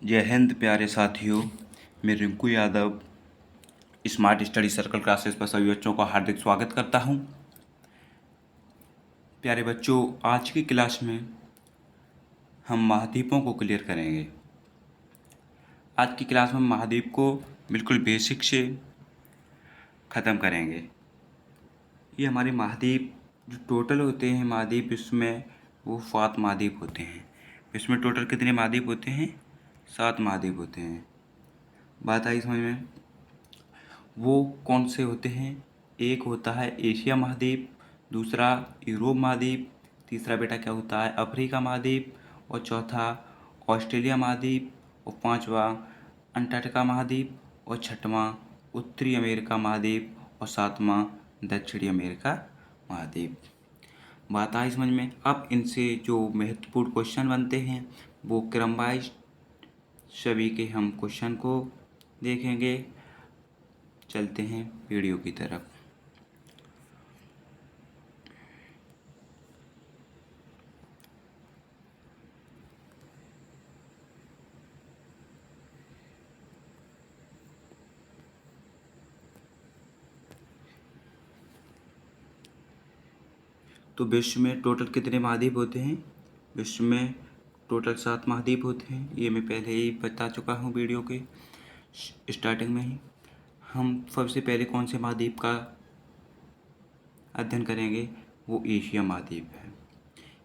जय हिंद प्यारे साथियों। मैं Rinku Yadav smart study circle classes पर सभी बच्चों का हार्दिक स्वागत करता हूं। प्यारे बच्चों, आज की क्लास में हम महाद्वीपों को क्लियर करेंगे। आज की क्लास में महाद्वीप को बिल्कुल बेसिक से ख़त्म करेंगे। ये हमारे महाद्वीप जो टोटल होते हैं महाद्वीप विश्व में, वो 7 महाद्वीप होते हैं। विश्व में टोटल कितने महाद्वीप होते हैं? 7 महाद्वीप होते हैं। बात आई समझ में? वो कौन से होते हैं? एक होता है एशिया महाद्वीप, दूसरा यूरोप महाद्वीप, तीसरा बेटा क्या होता है अफ्रीका महाद्वीप, और चौथा ऑस्ट्रेलिया महाद्वीप, और पांचवा अंटार्कटिका महाद्वीप, और छठवां उत्तरी अमेरिका महाद्वीप, और सातवां दक्षिणी अमेरिका महाद्वीप। बात आई समझ में? अब इनसे जो महत्वपूर्ण क्वेश्चन बनते हैं वो क्रम वाइज सभी के हम क्वेश्चन को देखेंगे। चलते हैं वीडियो की तरफ। तो विश्व में टोटल कितने महाद्वीप होते हैं? विश्व में टोटल 7 महाद्वीप होते हैं। ये मैं पहले ही बता चुका हूँ वीडियो के स्टार्टिंग में ही। हम सबसे पहले कौन से महाद्वीप का अध्ययन करेंगे? वो एशिया महाद्वीप है।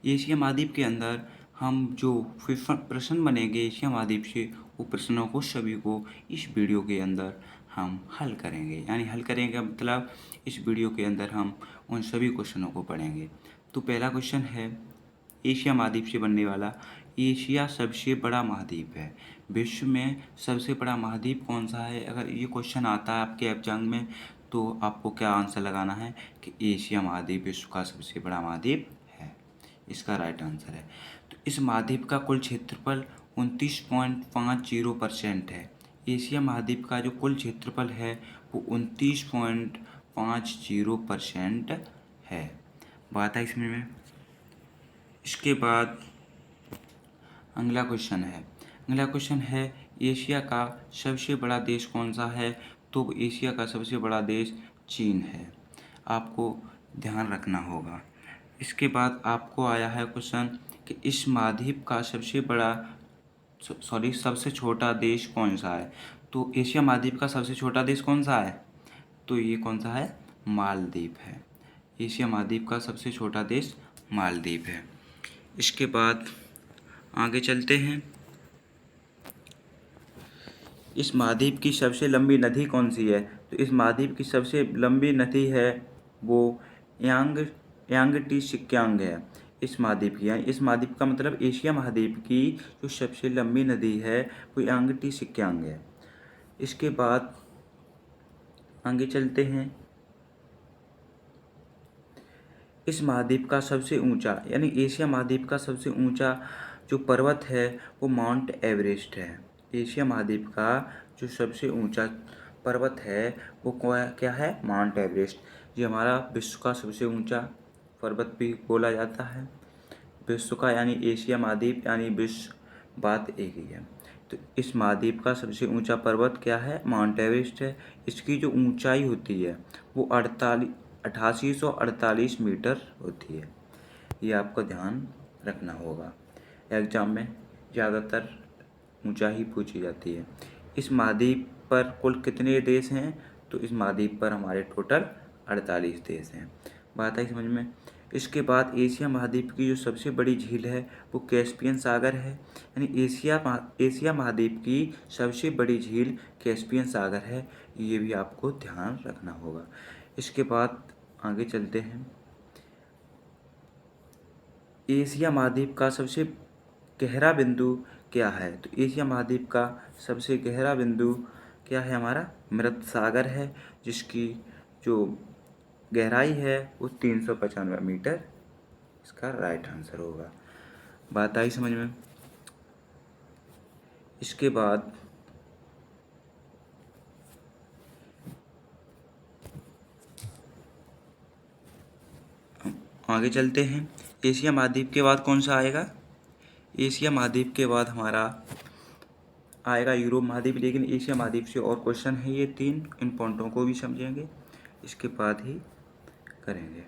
एशिया महाद्वीप के अंदर हम जो प्रश्न बनेंगे एशिया महाद्वीप से, वो प्रश्नों को सभी को इस वीडियो के अंदर हम हल करेंगे। यानी हल करेंगे मतलब इस वीडियो के अंदर हम उन सभी क्वेश्चनों को पढ़ेंगे। तो पहला क्वेश्चन है एशिया महाद्वीप से बनने वाला, एशिया सबसे बड़ा महाद्वीप है। विश्व में सबसे बड़ा महाद्वीप कौन सा है? अगर ये क्वेश्चन आता है आपके एग्जाम में तो आपको क्या आंसर लगाना है कि एशिया महाद्वीप विश्व का सबसे बड़ा महाद्वीप है। इसका राइट आंसर है। तो इस महाद्वीप का कुल क्षेत्रफल 29.50% है। एशिया महाद्वीप का जो कुल क्षेत्रफल है वो 29.50% है। बात है इसमें में। इसके बाद अगला क्वेश्चन है एशिया का सबसे बड़ा देश कौन सा है? तो एशिया का सबसे बड़ा देश चीन है। आपको ध्यान रखना होगा। इसके बाद आपको आया है क्वेश्चन कि इस महाद्वीप का सबसे छोटा देश कौन सा है? तो एशिया महाद्वीप का सबसे छोटा देश कौन सा है? तो ये कौन सा है? मालदीव है। एशिया महाद्वीप का सबसे छोटा देश मालदीव है। इसके बाद आगे चलते हैं। इस महाद्वीप की सबसे लंबी नदी कौन सी है? तो इस महाद्वीप की सबसे लंबी नदी है वो यांगटी-सिक्यांग है। इस महाद्वीप का मतलब एशिया महाद्वीप की जो सबसे लंबी नदी है वो यांगटी-सिक्यांग है। इसके बाद आगे चलते हैं। इस महाद्वीप का सबसे ऊंचा यानी एशिया महाद्वीप का सबसे ऊंचा जो पर्वत है वो माउंट एवरेस्ट है। एशिया महाद्वीप का जो सबसे ऊंचा पर्वत है वो क्या है? Mount Everest. ये हमारा विश्व का सबसे ऊंचा पर्वत भी बोला जाता है। विश्व का यानी एशिया महाद्वीप यानी विश्व बात एक ही है। तो इस महाद्वीप का सबसे ऊंचा पर्वत क्या है? माउंट एवरेस्ट है। इसकी जो ऊंचाई होती है वो 8848 मीटर होती है। ये आपको ध्यान रखना होगा। एग्जाम में ज़्यादातर ऊंचाई पूछी जाती है। इस महाद्वीप पर कुल कितने देश हैं? तो इस महाद्वीप पर हमारे टोटल 48 देश हैं। बात आई समझ में? इसके बाद एशिया महाद्वीप की जो सबसे बड़ी झील है वो कैस्पियन सागर है। यानी एशिया महाद्वीप की सबसे बड़ी झील कैस्पियन सागर है। ये भी आपको ध्यान रखना होगा। इसके बाद आगे चलते हैं। एशिया महाद्वीप का सबसे गहरा बिंदु क्या है? तो एशिया महाद्वीप का सबसे गहरा बिंदु क्या है? हमारा मृत सागर है, जिसकी जो गहराई है वो 395 मीटर। इसका राइट आंसर होगा। बात आई समझ में? इसके बाद आगे चलते हैं। एशिया महाद्वीप के बाद कौन सा आएगा? एशिया महाद्वीप के बाद हमारा आएगा यूरोप महाद्वीप, लेकिन एशिया महाद्वीप से और क्वेश्चन है ये 3, इन पॉइंटों को भी समझेंगे, इसके बाद ही करेंगे।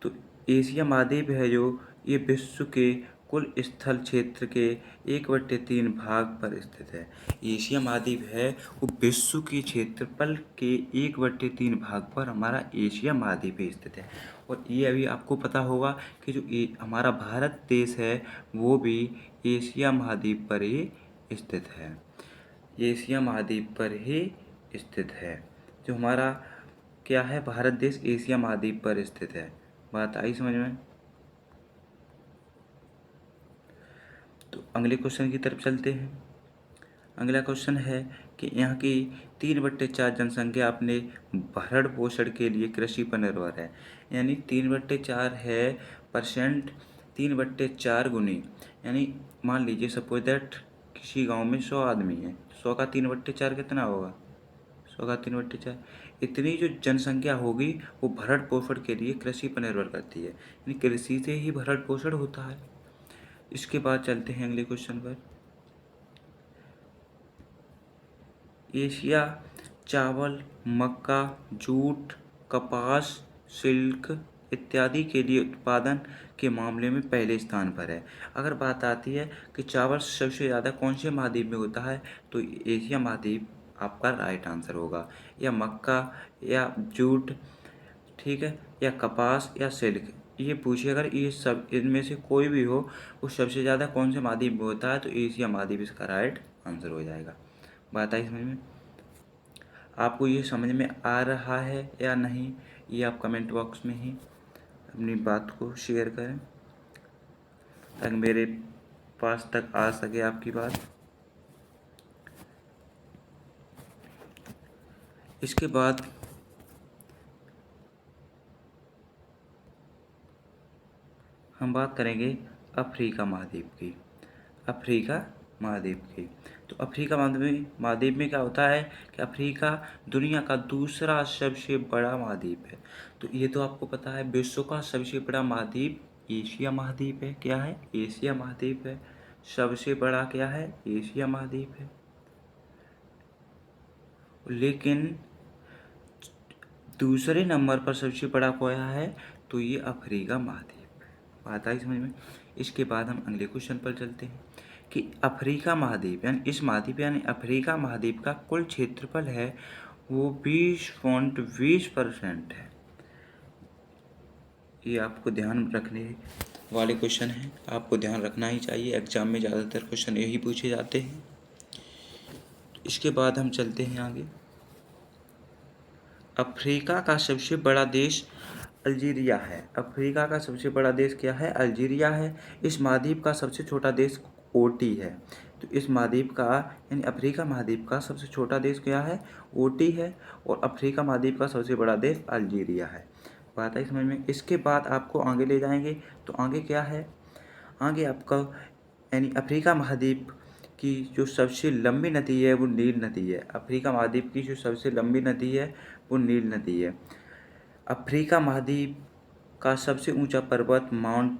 तो एशिया महाद्वीप है जो, ये विश्व के कुल स्थल क्षेत्र के 1/3 भाग पर स्थित है। एशिया महाद्वीप है वो विश्व के क्षेत्रफल के 1/3 भाग पर हमारा एशिया महाद्वीप ही स्थित है। और ये अभी आपको पता होगा कि जो हमारा भारत देश है वो भी एशिया महाद्वीप पर ही स्थित है, एशिया महाद्वीप पर ही स्थित है। जो हमारा क्या है, भारत देश एशिया महाद्वीप पर स्थित है। बात आई समझ में? तो अगले क्वेश्चन की तरफ चलते हैं। अगला क्वेश्चन है कि यहाँ की 3/4 जनसंख्या अपने भरण पोषण के लिए कृषि पर निर्भर है। यानी 3/4 है परसेंट, 3/4 गुनी, यानी मान लीजिए सपोज दैट किसी गांव में 100 आदमी है, 100 का 3/4 कितना होगा? 100 का 3/4, इतनी जो जनसंख्या होगी वो भरण पोषण के लिए कृषि पर निर्भर करती है, यानी कृषि से ही भरण पोषण होता है। इसके बाद चलते हैं अगले क्वेश्चन पर। एशिया चावल, मक्का, जूट, कपास, सिल्क इत्यादि के लिए उत्पादन के मामले में पहले स्थान पर है। अगर बात आती है कि चावल सबसे ज़्यादा कौन से महाद्वीप में होता है, तो एशिया महाद्वीप आपका राइट आंसर होगा, या मक्का या जूट, ठीक है, या कपास या सिल्क। ये पूछिए अगर ये सब इनमें से कोई भी हो, वो सबसे ज़्यादा कौन से महाद्वीप में होता है, तो एशिया महाद्वीप इसका राइट आंसर हो जाएगा। बात आई समझ में? आपको ये समझ में आ रहा है या नहीं, ये आप कमेंट बॉक्स में ही अपनी बात को शेयर करें ताकि मेरे पास तक आ सके आपकी बात। इसके बाद हम बात करेंगे अफ्रीका महाद्वीप की। अफ्रीका महाद्वीप की, तो अफ्रीका महाद्वीप में क्या होता है कि अफ्रीका दुनिया का दूसरा सबसे बड़ा महाद्वीप है। तो ये तो आपको पता है, विश्व का सबसे बड़ा महाद्वीप एशिया महाद्वीप है। क्या है? एशिया महाद्वीप है। सबसे बड़ा क्या है? एशिया महाद्वीप है। लेकिन दूसरे नंबर पर सबसे बड़ा क्या है, तो ये अफ्रीका महाद्वीप है। बात आई समझ में? इसके बाद हम अगले क्वेश्चन पर चलते हैं कि अफ्रीका महाद्वीप यानी इस महाद्वीप यानी अफ्रीका महाद्वीप का कुल क्षेत्रफल है वो 20.20% है। ये आपको ध्यान रखने वाले क्वेश्चन हैं, आपको ध्यान रखना ही चाहिए, एग्जाम में ज़्यादातर क्वेश्चन यही पूछे जाते हैं। इसके बाद हम चलते हैं आगे। अफ्रीका का सबसे बड़ा देश अल्जीरिया है। अफ्रीका का सबसे बड़ा देश क्या है? अल्जीरिया है। इस महाद्वीप का सबसे छोटा देश ओटी है। तो इस महाद्वीप का यानी अफ्रीका महाद्वीप का सबसे छोटा देश क्या है? ओटी है। और अफ्रीका महाद्वीप का सबसे बड़ा देश अल्जीरिया है। बात आई समझ में? इसके बाद आपको आगे ले जाएंगे, तो आगे क्या है? आगे आपका यानी अफ्रीका महाद्वीप की जो सबसे लंबी नदी है वो नील नदी है। अफ्रीका महाद्वीप की जो सबसे लंबी नदी है वो नील नदी है। अफ्रीका महाद्वीप का सबसे ऊंचा पर्वत माउंट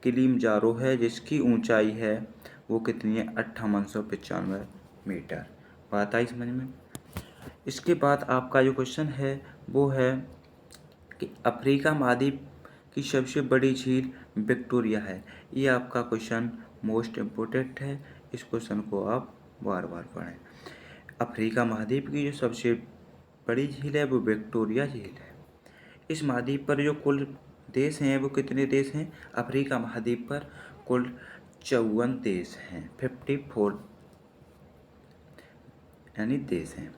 किलिमंजारो है, जिसकी ऊंचाई है वो कितनी है? 5895 मीटर। बात आई समझ में? इसके बाद आपका जो क्वेश्चन है वो है कि अफ्रीका महाद्वीप की सबसे बड़ी झील विक्टोरिया है। ये आपका क्वेश्चन मोस्ट इम्पोर्टेंट है, इस क्वेश्चन को आप बार बार पढ़ें। अफ्रीका महाद्वीप की जो सबसे बड़ी झील है वो विक्टोरिया झील है। इस महाद्वीप पर जो कुल देश हैं वो कितने देश हैं? अफ्रीका महाद्वीप पर कुल 54 देश हैं, 54 यानी देश हैं।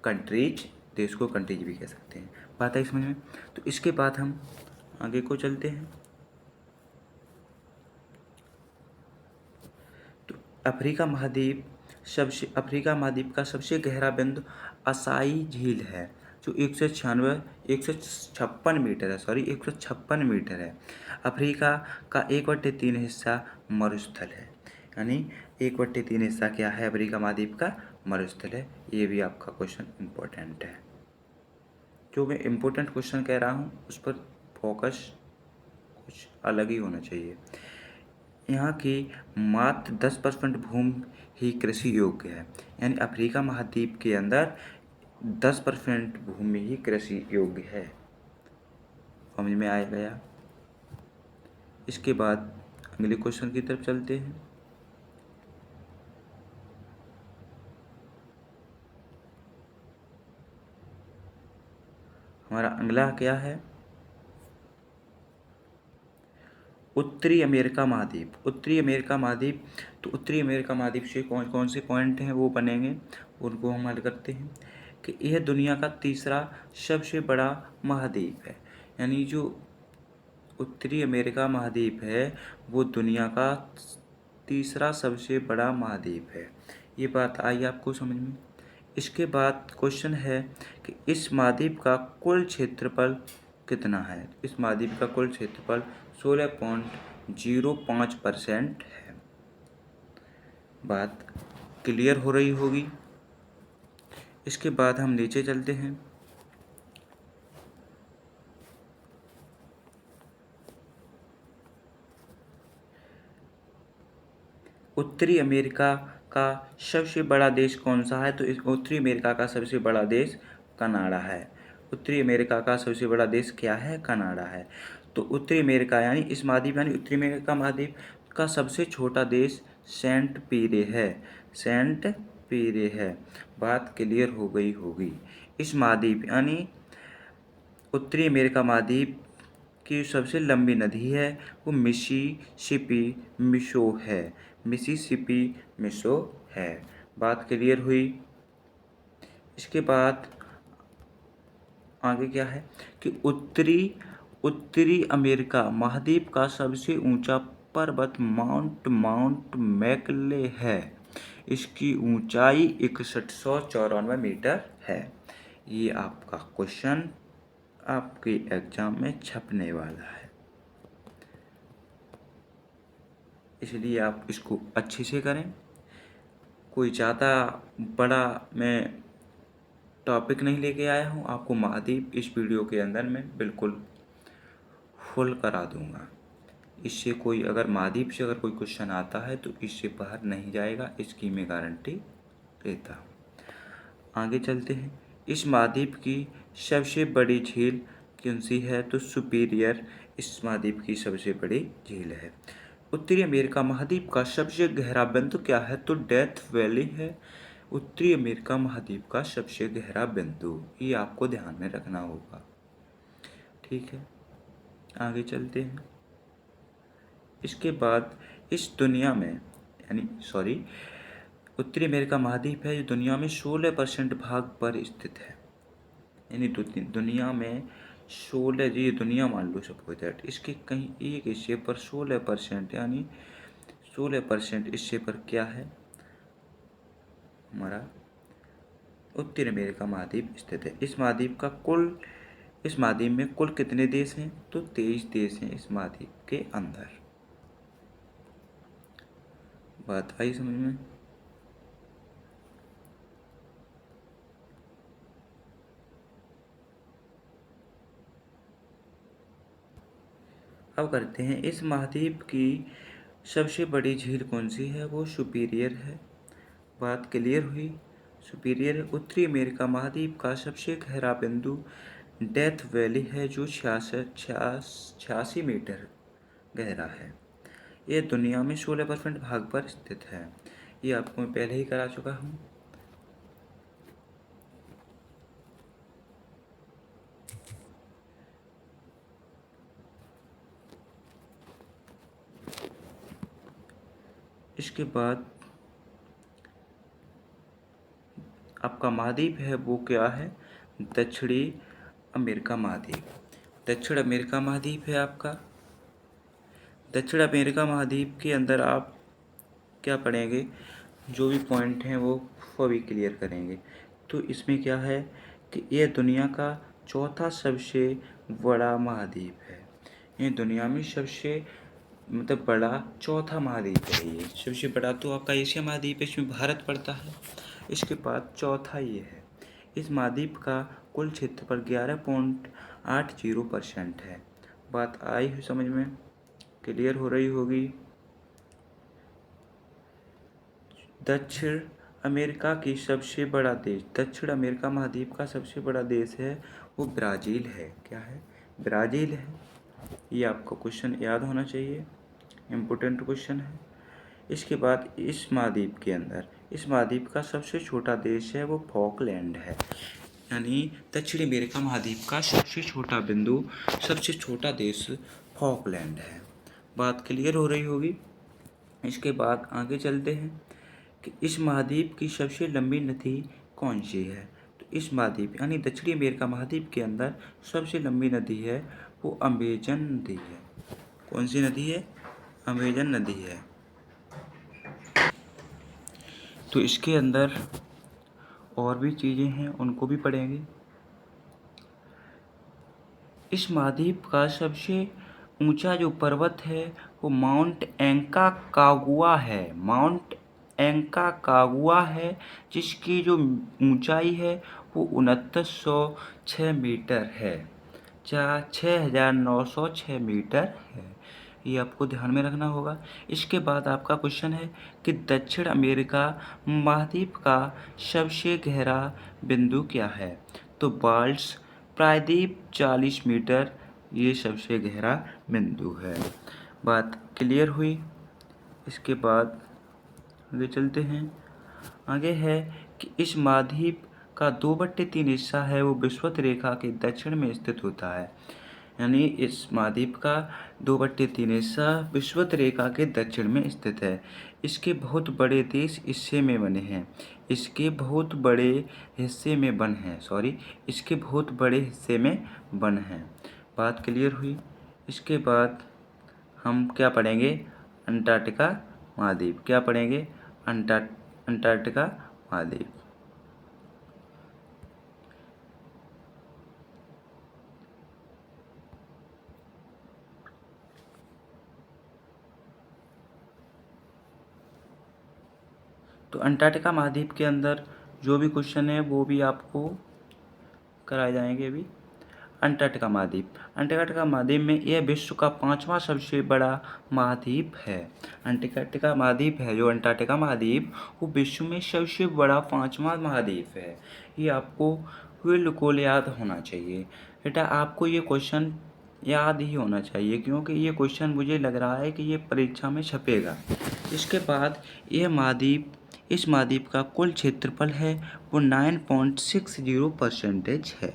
कंट्रीज, देश को कंट्रीज भी कह सकते हैं। बात है समझ में? तो इसके बाद हम आगे को चलते हैं। तो अफ्रीका महाद्वीप का सबसे गहरा बिंदु असाई झील है, जो 156 मीटर है, 156 मीटर है। अफ्रीका का 1/3 हिस्सा मरुस्थल है, यानी 1/3 हिस्सा क्या है? अफ्रीका महाद्वीप का मरुस्थल है। ये भी आपका क्वेश्चन इम्पोर्टेंट है। जो मैं इम्पोर्टेंट क्वेश्चन कह रहा हूँ उस पर फोकस कुछ अलग ही होना चाहिए। यहाँ की मात्र 10% भूमि ही कृषि योग्य है। यानी अफ्रीका महाद्वीप के अंदर 10% भूमि ही कृषि योग्य है। समझ में आ गया। इसके बाद अगले क्वेश्चन की तरफ चलते हैं। हमारा अगला क्या है? उत्तरी अमेरिका महाद्वीप। उत्तरी अमेरिका महाद्वीप, तो उत्तरी अमेरिका महाद्वीप से कौन कौन से पॉइंट हैं वो बनेंगे, उनको हम हल करते हैं। कि यह दुनिया का तीसरा सबसे बड़ा महाद्वीप है। यानी जो उत्तरी अमेरिका महाद्वीप है वो दुनिया का तीसरा सबसे बड़ा महाद्वीप है। ये बात आई आपको समझ में। इसके बाद क्वेश्चन है कि इस महाद्वीप का कुल क्षेत्रफल कितना है? इस महाद्वीप का कुल क्षेत्रफल 16.05% है। बात क्लियर हो रही होगी। इसके बाद हम नीचे चलते हैं। उत्तरी अमेरिका का सबसे बड़ा देश कौन सा है? तो इस उत्तरी अमेरिका का सबसे बड़ा देश कनाडा है। उत्तरी अमेरिका का सबसे बड़ा देश क्या है? कनाडा है। तो उत्तरी अमेरिका यानी इस महाद्वीप यानी उत्तरी अमेरिका महाद्वीप का सबसे छोटा देश सेंट पीरे है। सेंट पीरे है। बात क्लियर हो गई होगी। इस महाद्वीप यानी उत्तरी अमेरिका महाद्वीप की सबसे लंबी नदी है वो मिसिसिपी मिसो है। मिसिसिपी मिसो है। बात क्लियर हुई। इसके बाद आगे क्या है कि उत्तरी अमेरिका महाद्वीप का सबसे ऊंचा पर्वत माउंट मैकले है। इसकी ऊंचाई 6194 मीटर है। ये आपका क्वेश्चन आपके एग्जाम में छपने वाला है, इसलिए आप इसको अच्छे से करें। कोई ज़्यादा बड़ा मैं टॉपिक नहीं लेके आया हूँ। आपको महाद्वीप इस वीडियो के अंदर मैं बिल्कुल फुल करा दूंगा। इससे कोई अगर महाद्वीप से अगर कोई क्वेश्चन आता है तो इससे बाहर नहीं जाएगा, इसकी मैं गारंटी देता हूँ। आगे चलते हैं। इस महाद्वीप की सबसे बड़ी झील कौन सी है? तो सुपीरियर इस महाद्वीप की सबसे बड़ी झील है। उत्तरी अमेरिका महाद्वीप का सबसे गहरा बिंदु क्या है? तो डेथ वैली है। उत्तरी अमेरिका महाद्वीप का सबसे गहरा बिंदु, ये आपको ध्यान में रखना होगा। ठीक है, आगे चलते हैं। इसके बाद इस दुनिया में उत्तरी अमेरिका महाद्वीप है जो दुनिया में 16% भाग पर स्थित है। यानी दुनिया में 16, ये दुनिया मान लो सपोज दैट, इसके कहीं एक हिस्से पर 16% यानी 16% हिस्से पर क्या है? हमारा उत्तरी अमेरिका महाद्वीप स्थित है। इस महाद्वीप में कुल कितने देश हैं? तो 23 देश हैं इस महाद्वीप के अंदर। बात आई समझ में? अब करते हैं इस महाद्वीप की सबसे बड़ी झील कौन सी है? वो सुपीरियर है। बात क्लियर हुई। सुपीरियर उत्तरी अमेरिका महाद्वीप का सबसे गहरा बिंदु डेथ वैली है जो 86 मीटर गहरा है। ये दुनिया में 16% भाग पर स्थित है। ये आपको मैं पहले ही करा चुका हूँ। इसके बाद आपका महाद्वीप है वो क्या है? दक्षिणी अमेरिका महाद्वीप। दक्षिण अमेरिका महाद्वीप है आपका। दक्षिण अमेरिका महाद्वीप के अंदर आप क्या पढ़ेंगे, जो भी पॉइंट हैं वो भी क्लियर करेंगे। तो इसमें क्या है कि यह दुनिया का चौथा सबसे बड़ा महाद्वीप है। ये दुनिया में सबसे बड़ा चौथा महाद्वीप है। ये सबसे बड़ा तो आपका एशिया महाद्वीप है, इसमें भारत पड़ता है। इसके बाद चौथा ये है। इस महाद्वीप का कुल क्षेत्रफल 11.80% है। बात आई हुई समझ में? क्लियर हो रही होगी। दक्षिण अमेरिका की सबसे बड़ा देश, दक्षिण अमेरिका महाद्वीप का सबसे बड़ा देश है वो ब्राज़ील है। क्या है? ब्राज़ील है। ये आपको क्वेश्चन याद होना चाहिए, इम्पोर्टेंट क्वेश्चन है। इसके बाद इस महाद्वीप का सबसे छोटा देश है वो फॉकलैंड है। यानी दक्षिण अमेरिका महाद्वीप का सबसे छोटा बिंदु, सबसे छोटा देश फॉकलैंड है। बात क्लियर हो रही होगी। इसके बाद आगे चलते हैं कि इस महाद्वीप की सबसे लंबी नदी कौन सी है। तो इस महाद्वीप यानी दक्षिणी अमेरिका महाद्वीप के अंदर सबसे लंबी नदी है वो अमेजन नदी है। कौन सी नदी है? अमेजन नदी है। तो इसके अंदर और भी चीज़ें हैं, उनको भी पढ़ेंगे। इस महाद्वीप का सबसे ऊंचा जो पर्वत है वो माउंट एंकाकागुआ है। माउंट एंकाकागुआ है, जिसकी जो ऊंचाई है वो 2906 मीटर है। 6906 मीटर है। ये आपको ध्यान में रखना होगा। इसके बाद आपका क्वेश्चन है कि दक्षिण अमेरिका महाद्वीप का सबसे गहरा बिंदु क्या है। तो बाल्स प्रायद्वीप 40 मीटर ये सबसे गहरा बिंदु है। बात क्लियर हुई। इसके बाद आगे चलते हैं। आगे है कि इस महाद्वीप का 2/3 हिस्सा है वो विषुवत रेखा के दक्षिण में स्थित होता है। यानी इस महाद्वीप का 2/3 हिस्सा विषुवत रेखा के दक्षिण में स्थित है। इसके बहुत बड़े देश हिस्से में बने हैं। इसके बहुत बड़े हिस्से में बन हैं। बात क्लियर हुई। इसके बाद हम क्या पढ़ेंगे? अंटार्कटिका महाद्वीप। क्या पढ़ेंगे? अंटार्कटिका महाद्वीप। तो अंटार्कटिका महाद्वीप के अंदर जो भी क्वेश्चन है वो भी आपको कराए जाएंगे अभी। अंटार्कटिका महाद्वीप में यह विश्व का 5वां सबसे बड़ा महाद्वीप है। अंटार्कटिका महाद्वीप है जो अंटार्कटिका महाद्वीप वो विश्व में सबसे बड़ा 5वां महाद्वीप है। ये आपको बिल्कुल याद होना चाहिए बेटा। आपको ये क्वेश्चन याद ही होना चाहिए, क्योंकि ये क्वेश्चन मुझे लग रहा है कि ये परीक्षा में छपेगा। इसके बाद इस महाद्वीप का कुल क्षेत्रफल है वो 9.60% है।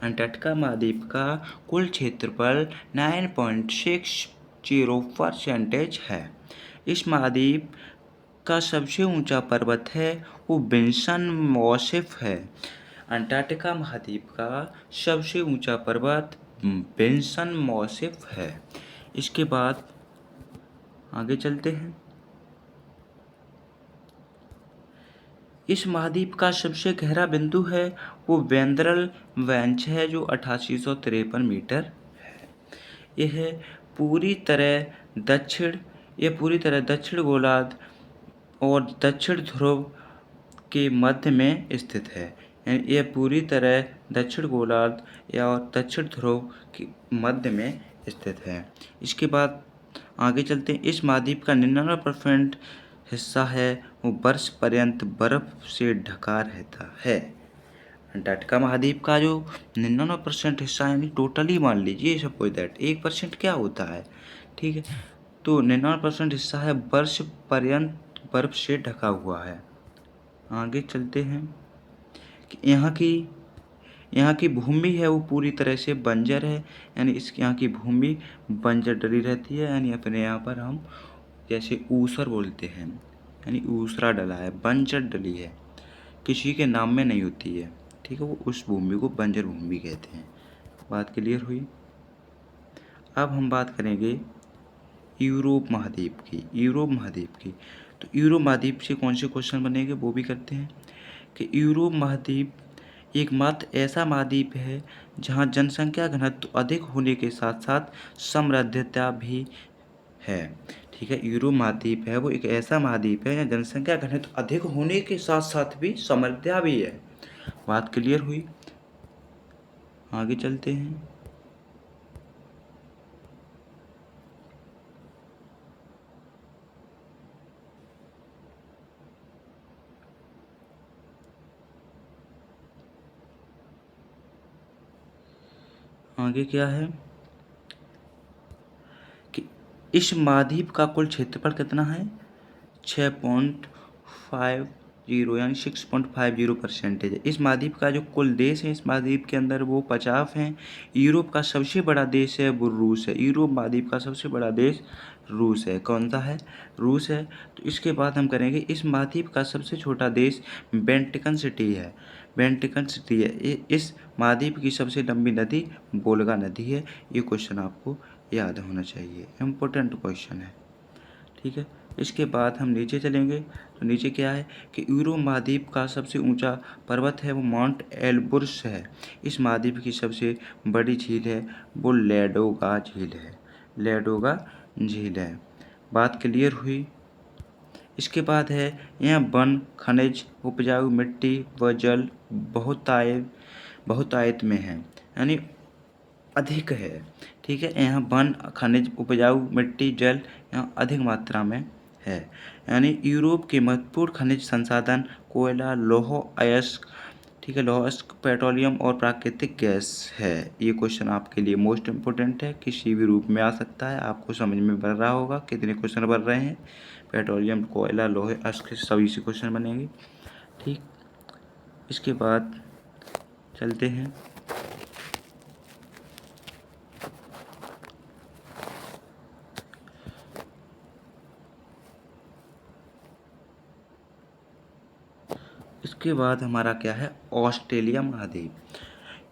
अंटार्कटिका महाद्वीप का कुल क्षेत्रफल 9.60% है। इस महाद्वीप का सबसे ऊंचा पर्वत है वो विंसन मॉसिफ है। अंटार्कटिका महाद्वीप का सबसे ऊंचा पर्वत विंसन मॉसिफ है। इसके बाद आगे चलते हैं। इस महाद्वीप का सबसे गहरा बिंदु है वो वेंद्रल वेंच है जो 8853 मीटर है। यह पूरी तरह दक्षिण गोलार्ध और दक्षिण ध्रुव के मध्य में स्थित है। यानी यह पूरी तरह दक्षिण गोलार्ध या दक्षिण ध्रुव के मध्य में स्थित है। इसके बाद आगे चलते हैं। इस महाद्वीप का 99% हिस्सा है वो वर्ष पर्यंत बर्फ से ढका रहता है। अंटार्कटिका महाद्वीप का जो 99% हिस्सा यानी टोटली मान लीजिए सपोज दैट 1% क्या होता है, ठीक है। तो 99% हिस्सा है वर्ष पर्यंत बर्फ से ढका हुआ है। आगे चलते हैं कि यहाँ की भूमि है वो पूरी तरह से बंजर है। यानी यहाँ की भूमि बंजर डली रहती है। यानी अपने यहाँ पर हम जैसे ऊसर बोलते हैं, यानी ऊसरा डला है, बंजर डली है, किसी के नाम में नहीं होती है, ठीक है। वो उस भूमि को बंजर भूमि कहते हैं। बात क्लियर हुई। अब हम बात करेंगे यूरोप महाद्वीप की। तो यूरोप महाद्वीप से कौन से क्वेश्चन बनेंगे वो भी करते हैं कि यूरोप महाद्वीप एकमात्र ऐसा महाद्वीप है जहाँ जनसंख्या घनत्व अधिक होने के साथ साथ समृद्धता भी है, ठीक है। यूरोप महाद्वीप है वो एक ऐसा महाद्वीप है जहाँ जनसंख्या घनत्व अधिक होने के साथ साथ भी समृद्धता भी है। बात क्लियर हुई। आगे चलते हैं। आगे क्या है कि इस महाद्वीप का कुल क्षेत्रफल कितना है 6.50 यानी 6.50% है। इस महाद्वीप का जो कुल देश है इस महाद्वीप के अंदर वो 50 हैं। यूरोप का सबसे बड़ा देश है वो रूस है। यूरोप महाद्वीप का सबसे बड़ा देश रूस है। कौन सा है रूस है। तो इसके बाद हम करेंगे इस महाद्वीप का सबसे छोटा देश वेटिकन सिटी है। वेटिकन सिटी है। इस महाद्वीप की सबसे लंबी नदी वोल्गा नदी है। ये क्वेश्चन आपको याद होना चाहिए, इम्पोर्टेंट क्वेश्चन है। ठीक है। इसके बाद हम नीचे चलेंगे तो नीचे क्या है कि यूरोप महाद्वीप का सबसे ऊंचा पर्वत है वो माउंट एल्ब्रुस है। इस महाद्वीप की सबसे बड़ी झील है वो लैडोगा झील है। लैडोगा झील है। बात क्लियर हुई। इसके बाद है यहाँ वन खनिज उपजाऊ मिट्टी व जल बहुतायत में है यानी अधिक है। ठीक है। यहाँ वन खनिज उपजाऊ मिट्टी जल यहाँ अधिक मात्रा में है। यानी यूरोप के महत्वपूर्ण खनिज संसाधन कोयला लौह अयस्क, ठीक है, लौह अयस्क, पेट्रोलियम और प्राकृतिक गैस है। ये क्वेश्चन आपके लिए मोस्ट इम्पोर्टेंट है, किसी भी रूप में आ सकता है। आपको समझ में बन रहा होगा कितने क्वेश्चन बन रहे हैं। पेट्रोलियम कोयला लौह अयस्क सभी से क्वेश्चन बनेंगे। ठीक। इसके बाद चलते हैं इसके बाद हमारा क्या है ऑस्ट्रेलिया महाद्वीप।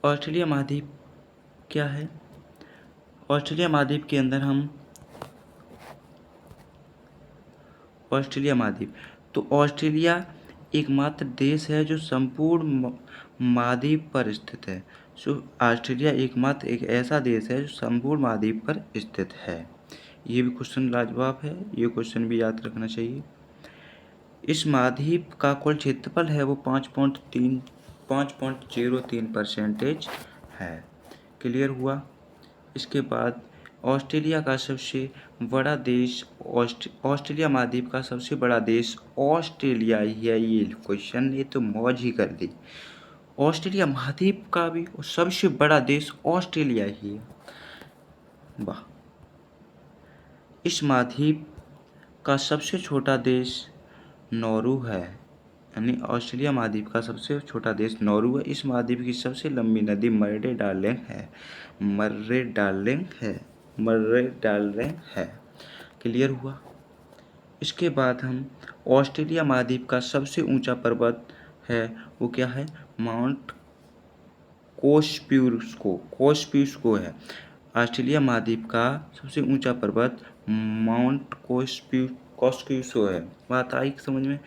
ऑस्ट्रेलिया महाद्वीप क्या है। ऑस्ट्रेलिया महाद्वीप के अंदर हम ऑस्ट्रेलिया महाद्वीप तो ऑस्ट्रेलिया एकमात्र देश है जो संपूर्ण महाद्वीप पर स्थित है। सो ऑस्ट्रेलिया एकमात्र एक ऐसा देश है जो संपूर्ण महाद्वीप पर स्थित है। ये भी क्वेश्चन लाजवाब है, ये क्वेश्चन भी याद रखना चाहिए। इस महाद्वीप का कुल क्षेत्रफल है वो 5.03% है। क्लियर हुआ। इसके बाद ऑस्ट्रेलिया का सबसे बड़ा देश ऑस्ट्रेलिया महाद्वीप का सबसे बड़ा देश ऑस्ट्रेलिया ही है। ये क्वेश्चन ने तो मौज ही कर दी। ऑस्ट्रेलिया महाद्वीप का भी सबसे बड़ा देश ऑस्ट्रेलिया ही है। वाह। इस महाद्वीप का सबसे छोटा देश नौरू है। यानी ऑस्ट्रेलिया महाद्वीप का सबसे छोटा देश नौरू है। इस महाद्वीप की सबसे लंबी नदी मर्रे डार्लिंग है। मर्रे डार्लिंग है। क्लियर हुआ। इसके बाद हम ऑस्ट्रेलिया महाद्वीप का सबसे ऊंचा पर्वत है वो क्या है माउंट कोस्पियुस्को है। ऑस्ट्रेलिया महाद्वीप का सबसे ऊंचा पर्वत माउंट कोस्पियुस्को है। बात आई समझ में।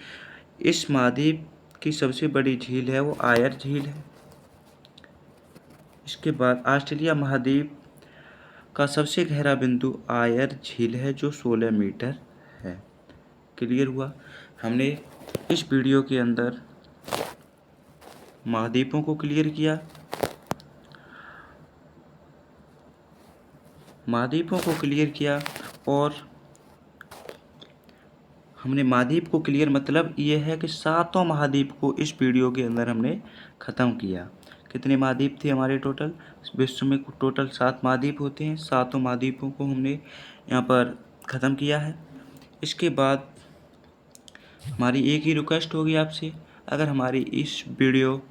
इस महाद्वीप की सबसे बड़ी झील है वो आयर झील है। इसके बाद ऑस्ट्रेलिया महाद्वीप का सबसे गहरा बिंदु आयर झील है जो 16 मीटर है। क्लियर हुआ। हमने इस वीडियो के अंदर महाद्वीपों को क्लियर किया। और हमने महाद्वीप को क्लियर मतलब ये है कि 7 महाद्वीप को इस वीडियो के अंदर हमने ख़त्म किया। कितने महाद्वीप थे हमारे टोटल विश्व में टोटल 7 महाद्वीप होते हैं। 7 महाद्वीपों को हमने यहाँ पर ख़त्म किया है। इसके बाद हमारी एक ही रिक्वेस्ट होगी आपसे, अगर हमारी इस वीडियो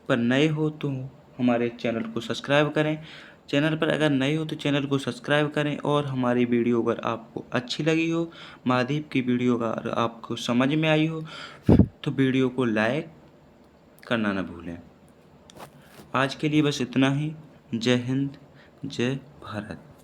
पर नए हो तो हमारे चैनल को सब्सक्राइब करें। चैनल पर अगर नए हो तो चैनल को सब्सक्राइब करें। और हमारी वीडियो अगर आपको अच्छी लगी हो, महाद्वीप की वीडियो अगर आपको समझ में आई हो तो वीडियो को लाइक करना ना भूलें। आज के लिए बस इतना ही। जय हिंद, जय भारत।